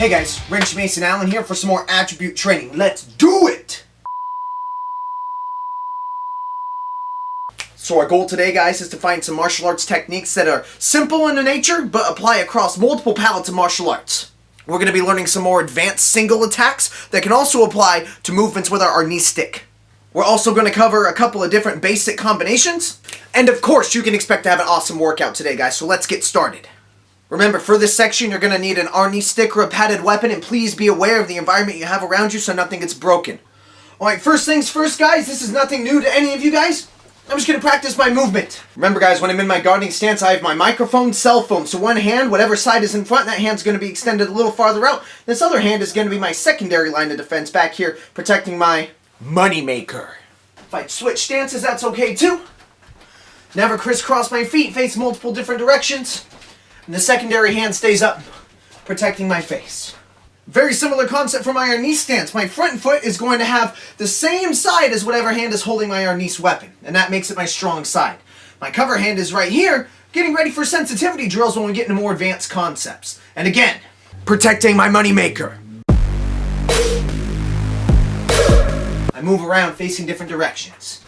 Hey guys, Wrench Mason Allen here for some more attribute training. Let's do it! So our goal today, guys, is to find some martial arts techniques that are simple in nature, but apply across multiple palettes of martial arts. We're going to be learning some more advanced single attacks that can also apply to movements with our Arnis stick. We're also going to cover a couple of different basic combinations. And of course, you can expect to have an awesome workout today, guys, so let's get started. Remember, for this section, you're going to need an Arnis stick or a padded weapon, and please be aware of the environment you have around you so nothing gets broken. Alright, first things first, guys, this is nothing new to any of you guys. I'm just going to practice my movement. Remember, guys, when I'm in my guarding stance, I have my microphone, cell phone. So one hand, whatever side is in front, that hand's going to be extended a little farther out. This other hand is going to be my secondary line of defense back here, protecting my moneymaker. If I switch stances, that's okay too. Never crisscross my feet, face multiple different directions. And the secondary hand stays up, protecting my face. Very similar concept for my Arnis stance. My front foot is going to have the same side as whatever hand is holding my Arnis weapon, and that makes it my strong side. My cover hand is right here, getting ready for sensitivity drills when we get into more advanced concepts. And again, protecting my moneymaker. I move around facing different directions.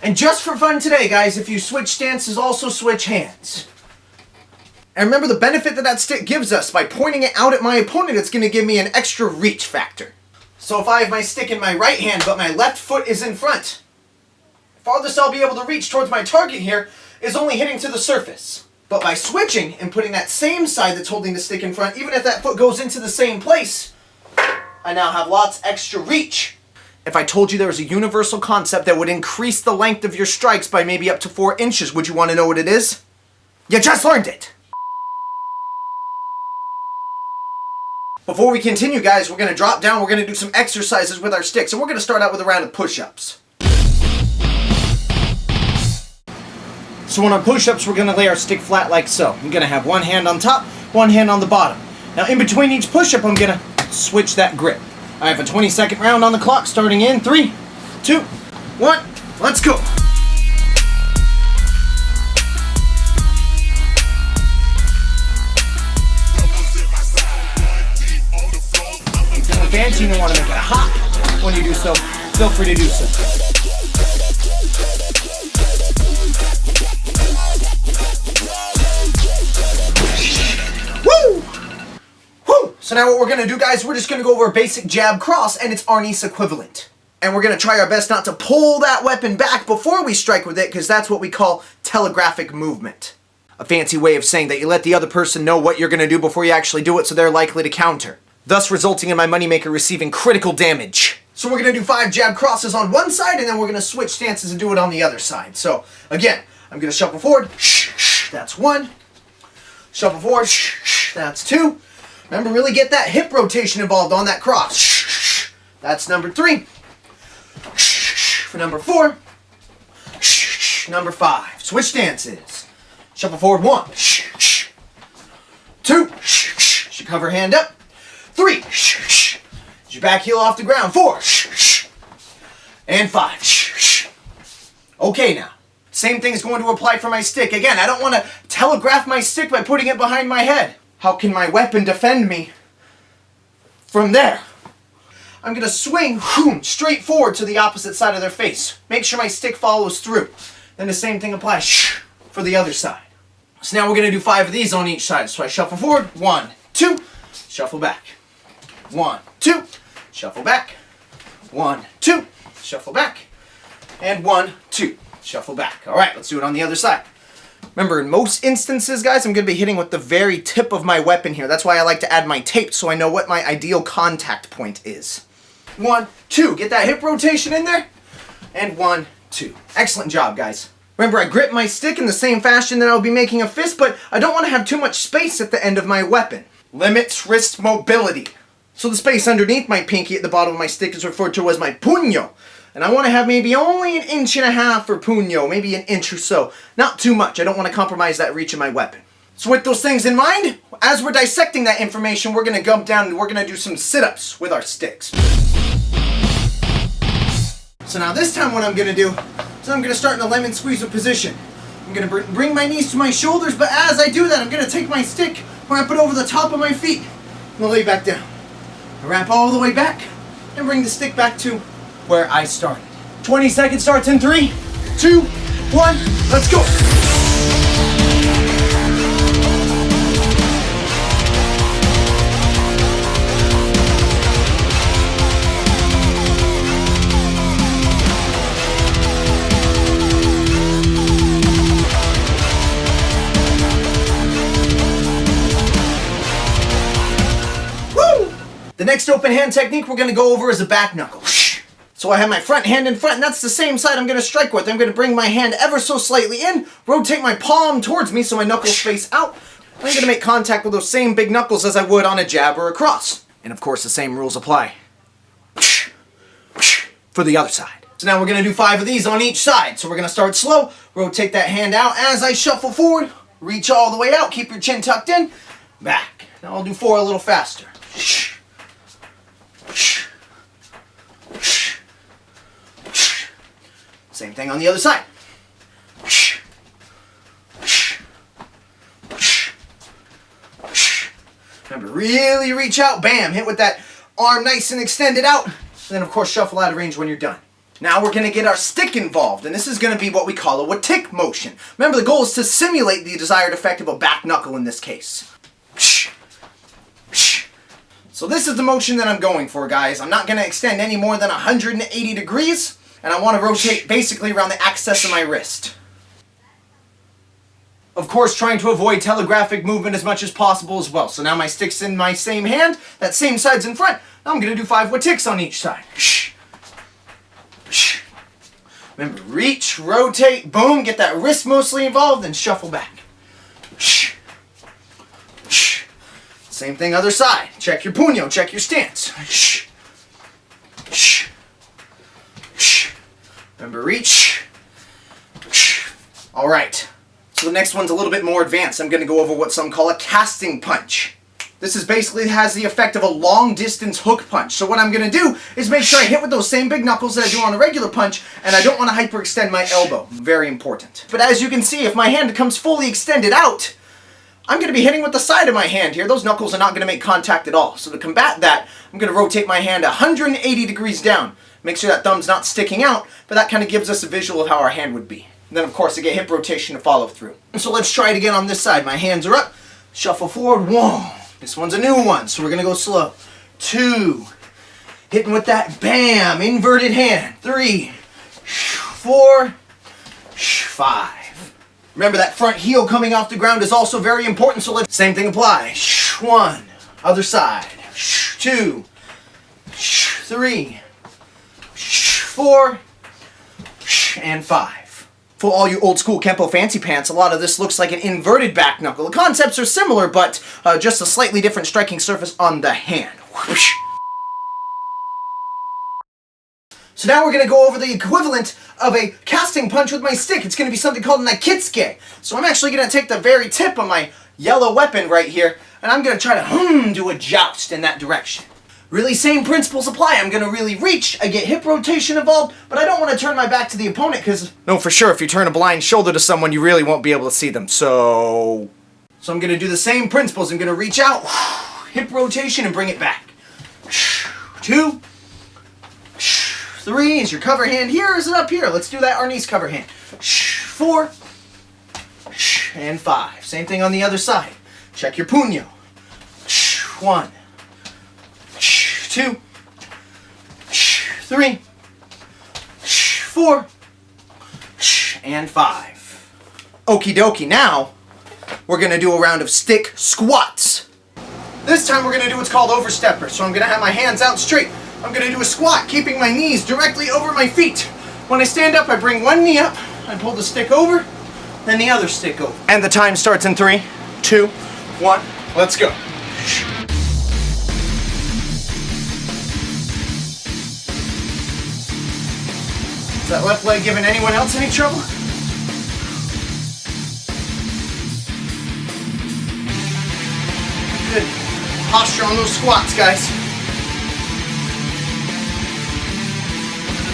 And just for fun today, guys, if you switch stances, also switch hands. And remember the benefit that that stick gives us. By pointing it out at my opponent, it's going to give me an extra reach factor. So if I have my stick in my right hand, but my left foot is in front, farthest I'll be able to reach towards my target here is only hitting to the surface. But by switching and putting that same side that's holding the stick in front, even if that foot goes into the same place, I now have lots extra reach. If I told you there was a universal concept that would increase the length of your strikes by maybe up to 4 inches, would you want to know what it is? You just learned it! Before we continue, guys, we're going to drop down, we're going to do some exercises with our sticks, and we're going to start out with a round of push-ups. So on our push-ups, we're going to lay our stick flat like so. I'm going to have one hand on top, one hand on the bottom. Now in between each push-up, I'm going to switch that grip. I have a 20-second round on the clock starting in 3, 2, 1, let's go! If you're feeling fancy and you want to make it hot when you do so, feel free to do so. So now what we're going to do, guys, we're just going to go over a basic jab cross and its Arnis equivalent. And we're going to try our best not to pull that weapon back before we strike with it, because that's what we call telegraphic movement. A fancy way of saying that you let the other person know what you're going to do before you actually do it, so they're likely to counter. Thus resulting in my moneymaker receiving critical damage. So we're going to do 5 jab crosses on one side, and then we're going to switch stances and do it on the other side. So again, I'm going to shuffle forward. That's 1. Shuffle forward. That's 2. Remember, really get that hip rotation involved on that cross. That's number 3. For number 4. Number 5. Switch stances. Shuffle forward 1. 2. Your cover hand up. 3. Your back heel off the ground. 4. And 5. Okay now. Same thing is going to apply for my stick. Again, I don't want to telegraph my stick by putting it behind my head. How can my weapon defend me from there? I'm going to swing straight forward to the opposite side of their face. Make sure my stick follows through. Then the same thing applies for the other side. So now we're going to do 5 of these on each side. So I shuffle forward, 1, 2, shuffle back. 1, 2, shuffle back. 1, 2, shuffle back. And 1, 2, shuffle back. All right, let's do it on the other side. Remember, in most instances, guys, I'm going to be hitting with the very tip of my weapon here. That's why I like to add my tape, so I know what my ideal contact point is. 1, 2. Get that hip rotation in there. And 1, 2. Excellent job, guys. Remember, I grip my stick in the same fashion that I would be making a fist, but I don't want to have too much space at the end of my weapon. Limits wrist mobility. So the space underneath my pinky at the bottom of my stick is referred to as my puño. And I want to have maybe only 1.5 inches for puño, maybe 1 inch or so. Not too much. I don't want to compromise that reach of my weapon. So with those things in mind, as we're dissecting that information, we're going to jump down and we're going to do some sit-ups with our sticks. So now this time what I'm going to do is I'm going to start in a lemon squeezer position. I'm going to bring my knees to my shoulders, but as I do that, I'm going to take my stick wrap it over the top of my feet, and lay back down. I wrap all the way back, and bring the stick back to where I started. 20 seconds starts in 3, 2, 1, let's go! The next open hand technique we're going to go over is a back knuckle. So I have my front hand in front, and that's the same side I'm going to strike with. I'm going to bring my hand ever so slightly in, rotate my palm towards me so my knuckles face out. I'm going to make contact with those same big knuckles as I would on a jab or a cross. And of course the same rules apply for the other side. So now we're going to do 5 of these on each side. So we're going to start slow, rotate that hand out as I shuffle forward, reach all the way out, keep your chin tucked in, back. Now I'll do 4 a little faster. Same thing on the other side. Remember, really reach out, bam, hit with that arm nice and extended out, and then of course shuffle out of range when you're done. Now we're going to get our stick involved, and this is going to be what we call a watik motion. Remember, the goal is to simulate the desired effect of a back knuckle in this case. So this is the motion that I'm going for, guys. I'm not going to extend any more than 180 degrees, and I want to rotate basically around the axis of my wrist. Of course, trying to avoid telegraphic movement as much as possible as well. So now my stick's in my same hand, that same side's in front. Now I'm going to do 5 watiks on each side. Remember, reach, rotate, boom, get that wrist mostly involved, and shuffle back. Same thing other side. Check your puño, check your stance. Remember, reach. Alright, so the next one's a little bit more advanced. I'm going to go over what some call a casting punch. This is basically has the effect of a long distance hook punch. So what I'm going to do is make sure I hit with those same big knuckles that I do on a regular punch, and I don't want to hyperextend my elbow. Very important. But as you can see, if my hand comes fully extended out, I'm going to be hitting with the side of my hand here. Those knuckles are not going to make contact at all. So to combat that, I'm going to rotate my hand 180 degrees down. Make sure that thumb's not sticking out, but that kind of gives us a visual of how our hand would be. And then of course I get hip rotation to follow through. So let's try it again on this side. My hands are up, shuffle forward, 1. This one's a new one, so we're going to go slow. 2. Hitting with that, bam, inverted hand. 3, 4, 5. Remember, that front heel coming off the ground is also very important, so let's... Same thing apply. 1. Other side. 2. 3. 4. And 5. For all you old school Kempo fancy pants, a lot of this looks like an inverted back knuckle. The concepts are similar, but just a slightly different striking surface on the hand. So now we're going to go over the equivalent of a casting punch with my stick. It's going to be something called Nikitsuke. So I'm actually going to take the very tip of my yellow weapon right here, and I'm going to try to do a joust in that direction. Really, same principles apply. I'm going to really reach, I get hip rotation involved, but I don't want to turn my back to the opponent because... No, for sure, if you turn a blind shoulder to someone, you really won't be able to see them. So I'm going to do the same principles. I'm going to reach out, hip rotation, and bring it back. 2, 3, is your cover hand here or is it up here? Let's do that Arnis cover hand. 4, and 5. Same thing on the other side. Check your puño. 1, 2, 3, 4, and 5. Okie dokie, now we're going to do a round of stick squats. This time we're going to do what's called Overstepper. So I'm going to have my hands out straight. I'm going to do a squat, keeping my knees directly over my feet. When I stand up, I bring one knee up, I pull the stick over, then the other stick over. And the time starts in 3, 2, 1, let's go. Is that left leg giving anyone else any trouble? Good posture on those squats, guys.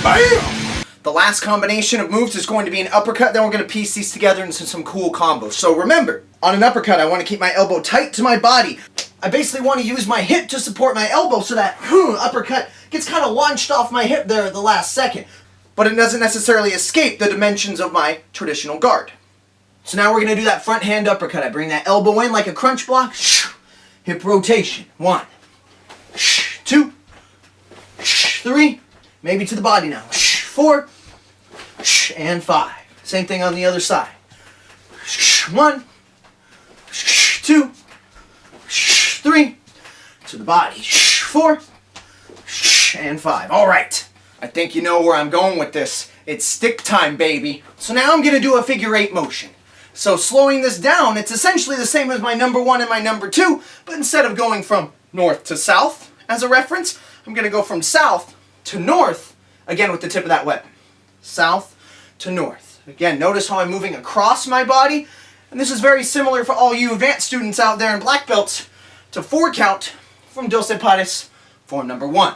Bam! The last combination of moves is going to be an uppercut, then we're going to piece these together into some cool combos. So remember, On an uppercut, I want to keep my elbow tight to my body. I basically want to use my hip to support my elbow so that uppercut gets kind of launched off my hip there at the last second. But it doesn't necessarily escape the dimensions of my traditional guard. So now we're going to do that front hand uppercut. I bring that elbow in like a crunch block. Hip rotation. 1, 2, 3. Maybe to the body now. 4 and 5. Same thing on the other side. 1, 2, 3. To the body. 4 and 5. All right. I think you know where I'm going with this. It's stick time, baby. So now I'm going to do a figure 8 motion. So slowing this down, it's essentially the same as my number 1 and my number 2, but instead of going from north to south as a reference, I'm going to go from south to north, again with the tip of that weapon. South to north. Again, notice how I'm moving across my body, and this is very similar for all you advanced students out there in black belts to 4 count from Dos Pares, form number 1.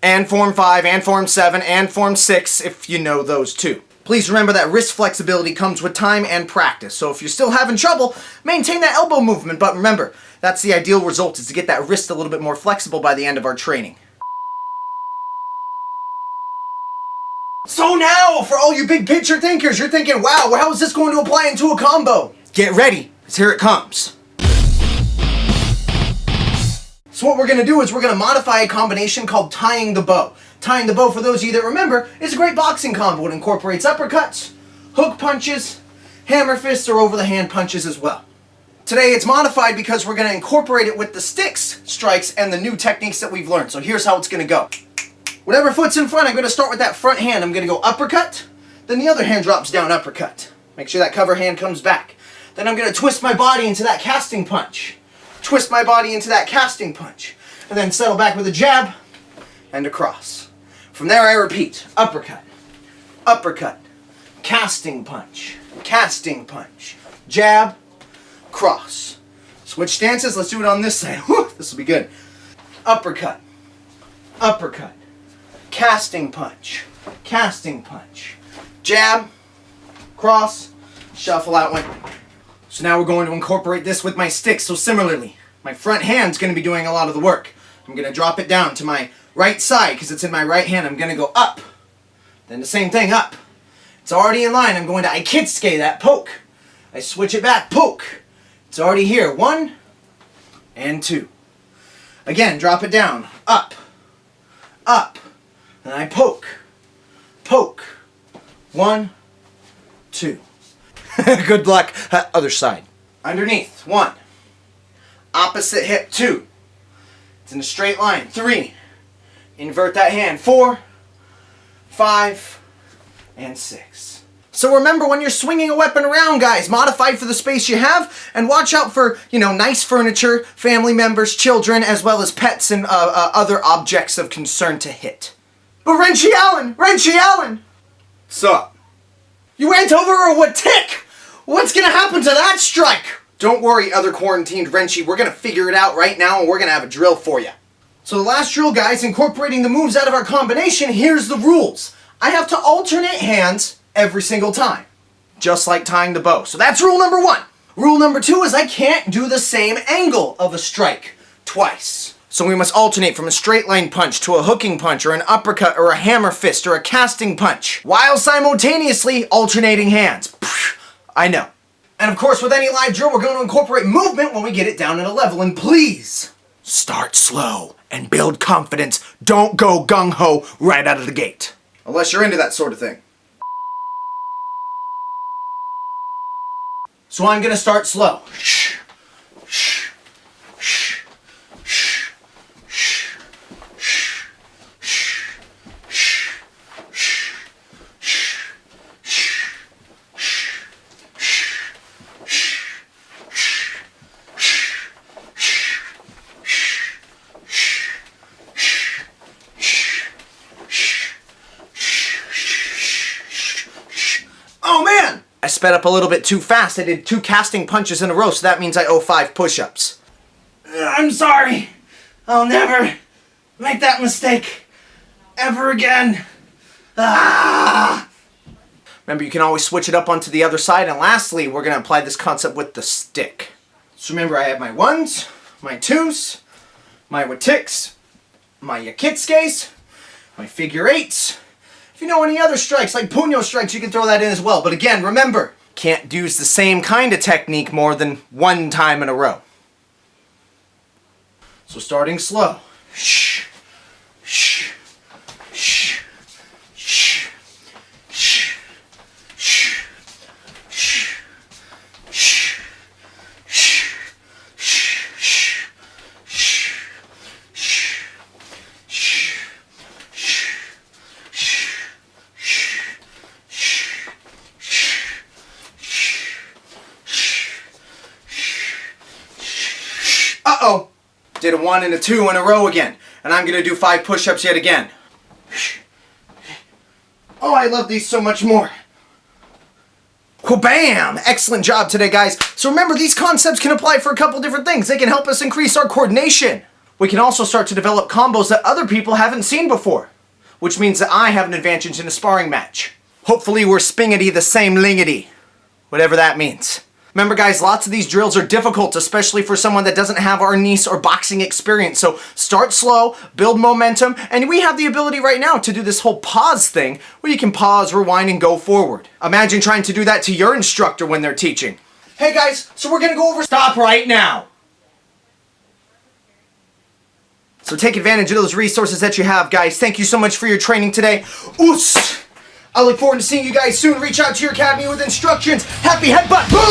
And form 5, and form 7, and form 6, if you know those two. Please remember that wrist flexibility comes with time and practice, so if you're still having trouble, maintain that elbow movement, but remember, that's the ideal result, is to get that wrist a little bit more flexible by the end of our training. So now, for all you big picture thinkers, you're thinking, wow, how is this going to apply into a combo? Get ready, because here it comes. So what we're going to do is we're going to modify a combination called tying the bow. Tying the bow, for those of you that remember, is a great boxing combo. It incorporates uppercuts, hook punches, hammer fists, or over-the-hand punches as well. Today it's modified because we're going to incorporate it with the sticks, strikes, and the new techniques that we've learned. So here's how it's going to go. Whatever foot's in front, I'm going to start with that front hand. I'm going to go uppercut, then the other hand drops down uppercut. Make sure that cover hand comes back. Then I'm going to twist my body into that casting punch. Twist my body into that casting punch. And then settle back with a jab and a cross. From there I repeat, uppercut, uppercut, casting punch, jab, cross. Switch stances, let's do it on this side. Whew, this will be good. Uppercut, uppercut, casting punch, jab, cross, shuffle out one. So now we're going to incorporate this with my sticks. So similarly, my front hand's going to be doing a lot of the work. I'm going to drop it down to my right side because it's in my right hand. I'm going to go up. Then the same thing, up. It's already in line. I'm going to Nikitsuke, that poke. I switch it back, poke. It's already here. 1 and 2. Again, drop it down. Up. Up. Then I poke. Poke. 1, 2. Good luck. Other side. Underneath. 1. Opposite hip. 2. It's in a straight line. 3. Invert that hand. 4, 5, and 6. So remember, when you're swinging a weapon around, guys, modify for the space you have, and watch out for, nice furniture, family members, children, as well as pets and other objects of concern to hit. But Wrenchy Allen! Sup? You went over a what tick? What's gonna happen to that strike? Don't worry, other quarantined Wrenchy, we're gonna figure it out right now, and we're gonna have a drill for you. So the last drill, guys, incorporating the moves out of our combination, here's the rules. I have to alternate hands every single time, just like tying the bow. So that's rule number 1. Rule number 2 is I can't do the same angle of a strike twice. So we must alternate from a straight line punch to a hooking punch or an uppercut or a hammer fist or a casting punch, while simultaneously alternating hands. I know. And of course, with any live drill, we're going to incorporate movement when we get it down at a level. And please, start slow and build confidence. Don't go gung-ho right out of the gate. Unless you're into that sort of thing. So I'm going to start slow. I sped up a little bit too fast. I did 2 casting punches in a row, so that means I owe 5 push-ups. I'm sorry. I'll never make that mistake ever again. Ah! Remember, you can always switch it up onto the other side. And lastly, we're going to apply this concept with the stick. So remember, I have my 1s, my 2s, my Watiks, my Nikitsukes, my figure 8s. If you know any other strikes, like Punyo strikes, you can throw that in as well. But again, remember, can't use the same kind of technique more than one time in a row. So starting slow. Shh, shh, shh, shh, shh, shh, shh, shh, uh-oh. Did a 1 and a 2 in a row again. And I'm going to do 5 push-ups yet again. Oh, I love these so much more. Bam! Excellent job today, guys. So remember, these concepts can apply for a couple different things. They can help us increase our coordination. We can also start to develop combos that other people haven't seen before, which means that I have an advantage in a sparring match. Hopefully we're spingity the same lingity, whatever that means. Remember, guys, lots of these drills are difficult, especially for someone that doesn't have Arnis or boxing experience. So start slow, build momentum, and we have the ability right now to do this whole pause thing where you can pause, rewind, and go forward. Imagine trying to do that to your instructor when they're teaching. Hey, guys, so we're going to go over... Stop right now! So take advantage of those resources that you have, guys. Thank you so much for your training today. Oos! I look forward to seeing you guys soon. Reach out to your academy with instructions. Happy headbutt! Boom!